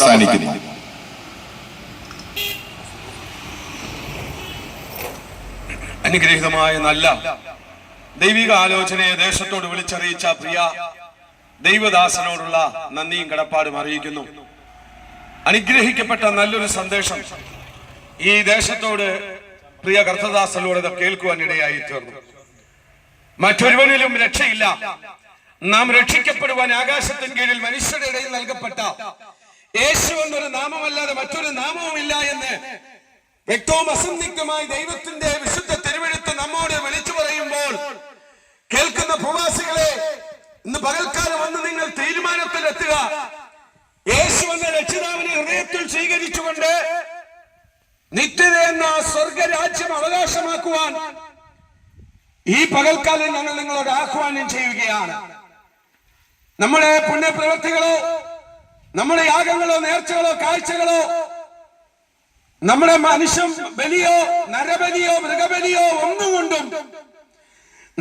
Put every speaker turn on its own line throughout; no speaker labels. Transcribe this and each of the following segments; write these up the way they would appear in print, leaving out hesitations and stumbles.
അവസാനിക്കുന്നു.
അനുഗ്രഹീതമായ നല്ല ദൈവിക ആലോചനയെ ദേശത്തോട് വിളിച്ചറിയിച്ച പ്രിയ ദൈവദാസനോടുള്ള നന്ദിയും കടപ്പാടും അറിയിക്കുന്നു. അനുഗ്രഹിക്കപ്പെട്ട നല്ലൊരു സന്ദേശം ഈ ദേശത്തോട് പ്രിയ കർത്തദാസനോട് കേൾക്കുവാൻ ഇടയായി തീർന്നു. മറ്റൊരുവനിലും രക്ഷയില്ല. നാം രക്ഷിക്കപ്പെടുവാൻ ആകാശത്തിന് കീഴിൽ മനുഷ്യരുടെ ഇടയിൽ നൽകപ്പെട്ട യേശു എന്നൊരു നാമമല്ലാതെ മറ്റൊരു നാമവുമില്ല എന്ന് വ്യക്തവും അസന്ദിഗ്ധമായി ദൈവത്തിന്റെ വിശുദ്ധ തിരുവെഴുത്ത് നമ്മോട് വിളിച്ചു പറയുമ്പോൾ കേൾക്കുന്ന ഭൂവാസികളെ, ഇന്ന് പകൽക്കാലം വന്ന് നിങ്ങൾ തീരുമാനത്തിലെത്തുക. യേശു എന്ന രക്ഷിതാവിനെ ഹൃദയത്തിൽ സ്വീകരിച്ചുകൊണ്ട് നിത്യത എന്ന സ്വർഗരാജ്യം അവകാശമാക്കുവാൻ ഈ പകൽക്കാലം ഞങ്ങൾ നിങ്ങളോട് ആഹ്വാനം ചെയ്യുകയാണ്. നമ്മുടെ പുണ്യപ്രവൃത്തികളോ, നമ്മുടെ യാഗങ്ങളോ, നേർച്ചകളോ, കാഴ്ചകളോ, നമ്മുടെ മനുഷ്യ ബലിയോ, നരബലിയോ, മൃഗബലിയോ ഒന്നുകൊണ്ടും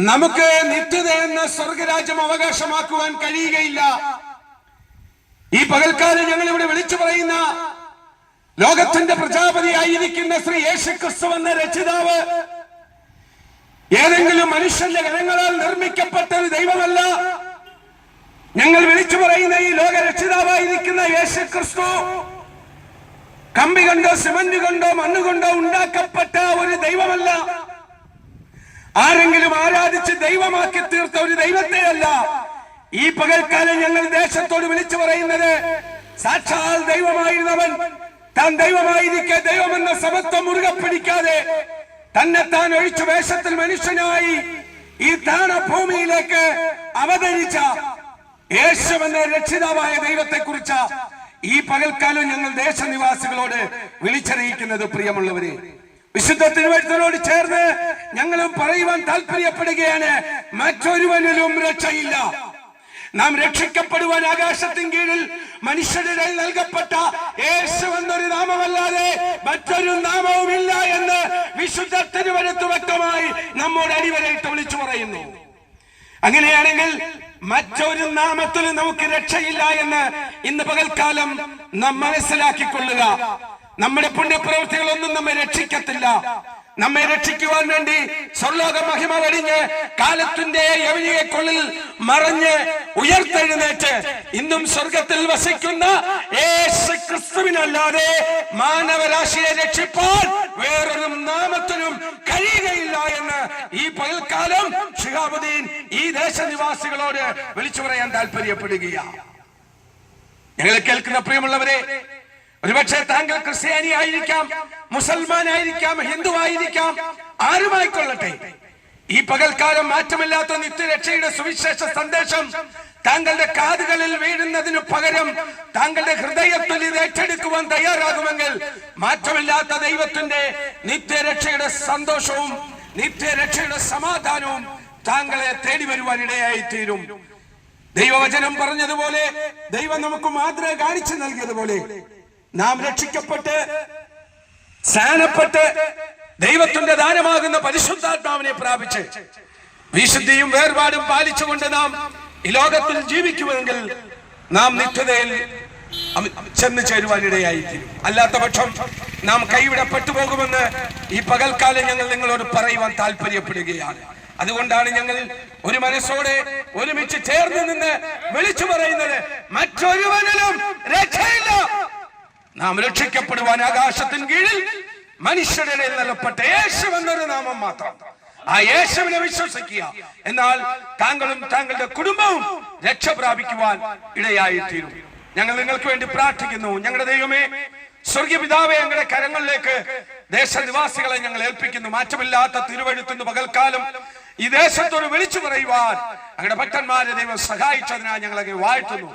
നമുക്ക് നിത്യത എന്ന സ്വർഗരാജ്യം അവകാശമാക്കുവാൻ കഴിയുകയില്ല. ഈ പകൽക്കാലം ഞങ്ങൾ ഇവിടെ വിളിച്ചു പറയുന്ന ലോകത്തിന്റെ പ്രജാപതിയായിരിക്കുന്ന ശ്രീ യേശു ക്രിസ്തു എന്ന രക്ഷിതാവ് ഏതെങ്കിലും മനുഷ്യന്റെ കരങ്ങളാൽ നിർമ്മിക്കപ്പെട്ട ഒരു ദൈവമല്ല. ഞങ്ങൾ വിളിച്ചു പറയുന്ന ഈ ലോക രക്ഷിതാവായിരിക്കുന്ന യേശു ക്രിസ്തു കമ്പി കൊണ്ടോ, സിമന്റ് കൊണ്ടോ, മണ്ണുകൊണ്ടോ ഉണ്ടാക്കപ്പെട്ട ഒരു ദൈവമല്ല. ആരെങ്കിലും ആരാധിച്ച് ദൈവമാക്കി തീർത്ത ഒരു ദൈവത്തെ അല്ല. ഈ പകൽക്കാലം ഞങ്ങൾ ദേശത്തോട് വിളിച്ചു പറയുന്നത്, സാക്ഷാൽ ദൈവമായിരുന്നവൻ താൻ ദൈവമായിരിക്കെ ദൈവമെന്ന സമത്വം മുറുകെ പിടിക്കാതെ തന്നെ താൻ ഒഴിച്ചു വേഷത്തിൽ മനുഷ്യനായി ഈ താണ ഭൂമിയിലേക്ക് അവതരിച്ച യേശു എന്ന രക്ഷിതാവായ ദൈവത്തെ കുറിച്ച് ഈ പകൽക്കാലം ഞങ്ങൾ ദേശനിവാസികളോട് വിളിച്ചറിയിക്കുന്നത്. പ്രിയമുള്ളവരെ, വിശുദ്ധ തിരുവചനത്തോട് ചേർന്ന് ഞങ്ങളും പറയുവാൻ താല്പര്യപ്പെടുകയാണ്, മറ്റൊരുവനിലും രക്ഷയില്ല. നാം രക്ഷിക്കപ്പെടുവാൻ ആകാശത്തിൻ കീഴിൽ മനുഷ്യരുടെ നൽകപ്പെട്ട യേശു എന്നൊരു നാമമല്ലാതെ മറ്റൊരു നാമവുമില്ല എന്ന് വിശുദ്ധ തിരുവചനം വ്യക്തമായി നമ്മോട് അടിവരയിട്ട് വിളിച്ചു പറയുന്നു. അങ്ങനെയാണെങ്കിൽ മറ്റൊരു നാമത്തിലും നമുക്ക് രക്ഷയില്ല എന്ന് ഇന്ന് പകൽക്കാലം നാം മനസ്സിലാക്കിക്കൊള്ളുക. നമ്മുടെ പുണ്യപ്രവൃത്തികളൊന്നും നമ്മെ രക്ഷിക്കത്തില്ല. നമ്മെ രക്ഷിക്കുവാൻ വേണ്ടി സ്വർലോക മഹിമ വെടിഞ്ഞ് കാലത്തിന്റെ യവനികക്കുള്ളിൽ മറഞ്ഞ് ഉയർത്തെഴുന്നേറ്റ് ഇന്നും സ്വർഗത്തിൽ വസിക്കുന്ന യേശു ക്രിസ്തുവിനല്ലാതെ മാനവരാശിയെ രക്ഷിപ്പാൻ വേറൊരു നാമത്തിനും കഴിയുകയില്ല എന്ന് ഈ പകൽക്കാലം ശിഹാബുദ്ദീൻ ഈ ദേശനിവാസികളോട് വിളിച്ചു പറയാൻ താല്പര്യപ്പെടുകയാണ്. ഞങ്ങളെ കേൾക്കുന്ന പ്രിയമുള്ളവരെ, ഒരുപക്ഷെ താങ്കൾ ക്രിസ്ത്യാനി ആയിരിക്കാം, മുസൽമാനായിരിക്കാം, ഹിന്ദു ആയിരിക്കാം, ആരുമായിക്കൊള്ളട്ടെ, ഈ പകൽക്കാലം മാറ്റമില്ലാത്ത നിത്യരക്ഷയുടെ സുവിശേഷ സന്ദേശം താങ്കളുടെ കാതുകളിൽ വീഴുന്നതിന് പകരം താങ്കളുടെ ഹൃദയത്തിൽ ഇത് ഏറ്റെടുക്കുവാൻ തയ്യാറാകുമെങ്കിൽ മാറ്റമില്ലാത്ത ദൈവത്തിന്റെ നിത്യരക്ഷയുടെ സന്തോഷവും നിത്യരക്ഷയുടെ സമാധാനവും താങ്കളെ തേടി വരുവാൻ ഇടയായി തീരും. ദൈവവചനം പറഞ്ഞതുപോലെ, ദൈവം നമുക്ക് മാതൃക കാണിച്ചു നൽകിയതുപോലെ നാം രക്ഷിക്കപ്പെട്ട് സ്നാനപ്പെട്ട് ദൈവത്തിന്റെ ദാനമാകുന്ന പരിശുദ്ധാത്മാവിനെ പ്രാപിച്ച് വിശുദ്ധിയും വേർപാടും പാലിച്ചുകൊണ്ട് നാം ഈ ലോകത്തിൽ ജീവിക്കുമെങ്കിൽ നാം നിത്യതയിൽ ചെന്ന് ചേരുവാനിടയായിരിക്കും. അല്ലാത്ത പക്ഷം നാം കൈവിടപ്പെട്ടു പോകുമെന്ന് ഈ പകൽക്കാലം ഞങ്ങൾ നിങ്ങളോട് പറയുവാൻ താല്പര്യപ്പെടുകയാണ്. അതുകൊണ്ടാണ് ഞങ്ങൾ ഒരു മനസ്സോടെ ഒരുമിച്ച് ചേർന്ന് നിന്ന് വിളിച്ചു പറയുന്നത്, മറ്റൊരുവനിലും രക്ഷയില്ല. നാം രക്ഷിക്കപ്പെടുവാൻ ആകാശത്തിന് കീഴിൽ മനുഷ്യരുടെ ഇടയിൽ നൽകപ്പെട്ട യേശു എന്നൊരു നാമം മാത്രം. ആ യേശുവിനെ വിശ്വസിക്കുക, എന്നാൽ താങ്കളും താങ്കളുടെ കുടുംബവും രക്ഷ പ്രാപിക്കുവാൻ ഇടയായി തീരും. ഞങ്ങൾ നിങ്ങൾക്ക് വേണ്ടി പ്രാർത്ഥിക്കുന്നു. ഞങ്ങളുടെ ദൈവമേ, സ്വർഗീയ പിതാവേ, ഞങ്ങളുടെ കരങ്ങളിലേക്ക് ദേശനിവാസികളെ ഞങ്ങൾ ഏൽപ്പിക്കുന്നു. മാറ്റമില്ലാത്ത തിരുവെഴുത്തുന്ന പകൽക്കാലം ഈ ദേശത്തോട് വിളിച്ചു പറയുവാൻ ഞങ്ങളുടെ ഭക്തന്മാരെ ദൈവം സഹായിച്ചതിനായി ഞങ്ങളെ വാഴ്ത്തുന്നു.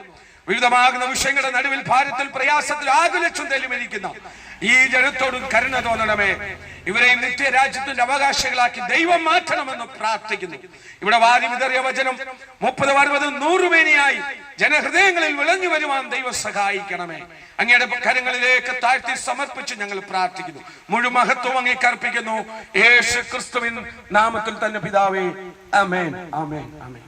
വിവിധമാകുന്ന വിഷയങ്ങളുടെ നടുവിൽ ഭാരത്തിൽ പ്രയാസത്തിൽ ആകുലച്ചും തെളിമരിക്കുന്ന ഈ ജനത്തോടും കരുണ തോന്നണമേ. ഇവരെ നിത്യരാജ്യത്തിന്റെ അവകാശികളാക്കി ദൈവം മാറ്റണമെന്ന് പ്രാർത്ഥിക്കുന്നു. ഇവിടെ വാരി വിതറിയ വചനം 30, 60, 100 മേനിയായി ജനഹൃദയങ്ങളിൽ വിളഞ്ഞു വരുവാൻ ദൈവം സഹായിക്കണമേ. അങ്ങയുടെ കരങ്ങളിലേക്ക് താഴ്ത്തി സമർപ്പിച്ച് ഞങ്ങൾ പ്രാർത്ഥിക്കുന്നു. മുഴുമഹത്വം അങ്ങേക്ക് അർപ്പിക്കുന്നു. യേശു ക്രിസ്തുവിൻ നാമത്തിൽ തന്നെ പിതാവേ, ആമേൻ, ആമേൻ, ആമേൻ.